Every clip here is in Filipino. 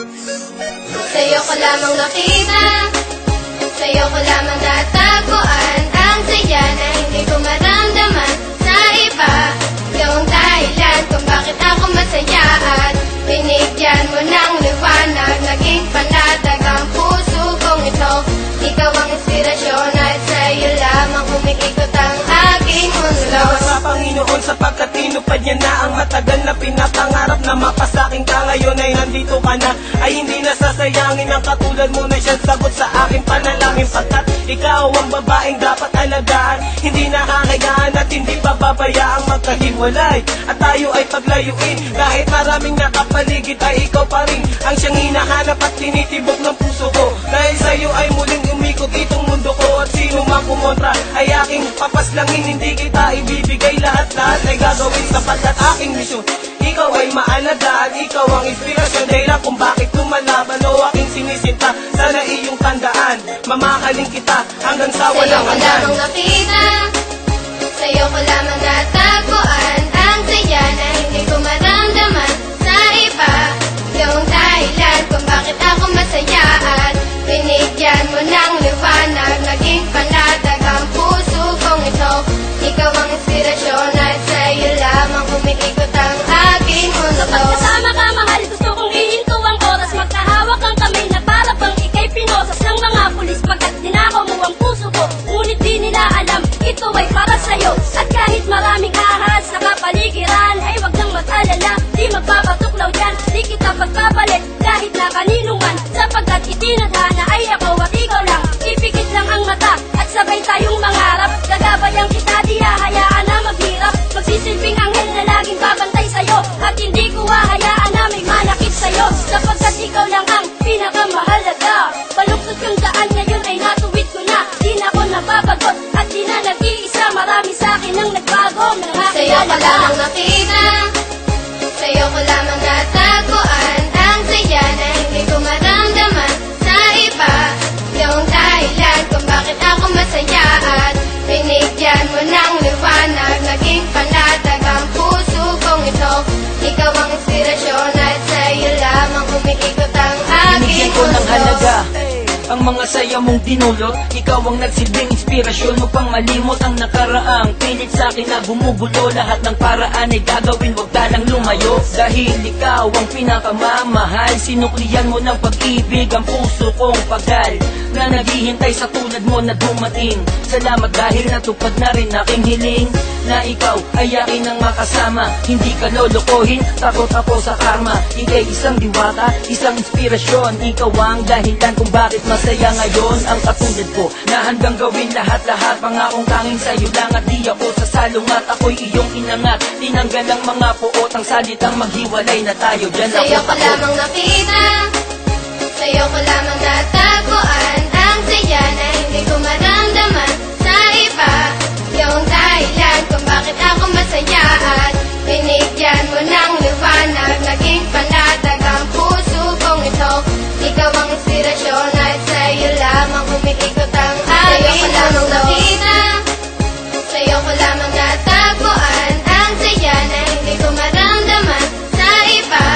Sa'yo ko lamang nakita, sa'yo ko lamang natagpuan ang saya na hindi ko maramdaman sa iba. Ikaw ang dahilan kung bakit ako masaya at binigyan mo ng liwanag. Naging panatag ang puso kong ito. Ikaw ang inspirasyon at sa'yo lamang umiikot ang aking mundo. Salamat sa Panginoon sapagkat tinupad niya na ang matagal na pinapangarap na mapasaking ka. Ngayon ay nandito ka na, ay hindi nasasayangin ang katulad mo na siyang sagot sa aking panalangin. Pagkat ikaw ang babaeng dapat alagaan, hindi nakakayaan at hindi pababayaang magkahiwalay at tayo ay paglayuin. Kahit maraming nakapaligid ay ikaw pa rin ang siyang hinahanap at tinitibok ng puso ko. Dahil sa'yo ay muling umikot itong mundo ko at sino mang kumontra ay aking papaslangin. Hindi kita ibibigay, lahat-lahat ay gagawin sapagkat aking misyon. Ikaw ay maalagaan, ikaw ang inspirasyon, dahilan kung bakit lumalaban o aking sinisinta. Sana iyong tandaan, mamahaling kita hanggang sa walang hanggan. Sa'yo ko lamang nakita, sa'yo ko lamang natagpuan ang saya na hindi ko maramdaman sa iba. Ikaw ang dahilan kung bakit ako masaya at binigyan mo ng liwanag. Naging panatag ang puso kong ito. Ikaw ang inspirasyon at sa'yo lamang umiikot ang aking mundo. Kapag kasama ka, mahal, gusto kong ihinto ang oras. Magkahawak ang kamay na para bang ikay pinosas ng mga pulis. Pagkat dinakaw mo ang puso ko, ngunit di nila alam ito ay para sa'yo. At kahit maraming ahas sa kapaligiran, ay wag nang mag-alala, di magpapatuklaw yan. Di kita pagpapalit kahit na kanino man, sapagkat itinadhana ay ako at ikaw lang. Ipikit lang ang mata at sabay tayong mangarap. Gagabayan kita, di hahayaan na maghirap. Magsisilbing anghel na laging babantay sa'yo, at hindi ko hahayaan na may manakit sa'yo, sapagkat ikaw lang ang pinakamahalaga. Baluktot yung daan ngayon ay natuwid ko na. Di na ako nababagot at di na nag-iisa. Marami sa'kin ang nagbago. Sa'yo ko lamang nakita, sa'yo ko lamang natagpuan ang saya na hindi ko maramdaman sa iba. Ikaw ang dahilan kung bakit ako masaya at binigyan mo ng liwanag. Naging panatag ang puso kong ito. Ikaw ang inspirasyon at sa'yo lamang umiikot ang aking Binigyan ko ng mundo. halaga ang mga saya mong dinulot. Ikaw ang nagsilbing inspirasyon upang malimot ang nakaraang pilit sa akin na bumubulo. Lahat ng paraan ay gagawin, wag ka lang lumayo. Dahil ikaw ang pinakamamahal, sinuklian mo ng pag-ibig ang puso kong pagal na naghihintay sa tulad mo na dumating. Salamat dahil natupad na rin aking hiling na ikaw ay akin ang makasama. Hindi ka lolokohin, takot ako sa karma. Ika'y isang diwata, isang inspirasyon. Ikaw ang dahilan kung bakit masaya ngayon ang katulad ko, na hanggang gawin lahat-lahat. Pangakong tanging sa'yo lang at di ako sasalungat. Ako'y iyong inangat, tinanggal ang mga puot, ang salitang maghiwalay na tayo. Diyan ako Sa'yo ko takot. lamang nakita, sa'yo ko lamang natagpuan ang saya na hindi ko maramdaman sa iba. Ikaw ang dahilan kung bakit ako masaya at binigyan mo ng liwanag. Naging panatag ang puso kong ito. Ikaw ang inspirasyon at sa'yo lamang umiikot ang aking mundo. Sa'yo ko lamang nakita, sa'yo ko lamang natagpuan ang saya na hindi ko maramdaman sa iba.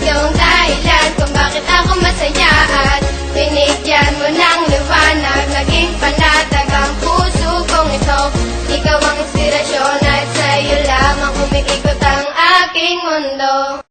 Ikaw ang dahilan kung bakit ako masaya at binigyan mo ng liwanag. Naging panatag ang puso kong ito. Ikaw ang inspirasyon at sa'yo lamang umiikot ang aking mundo.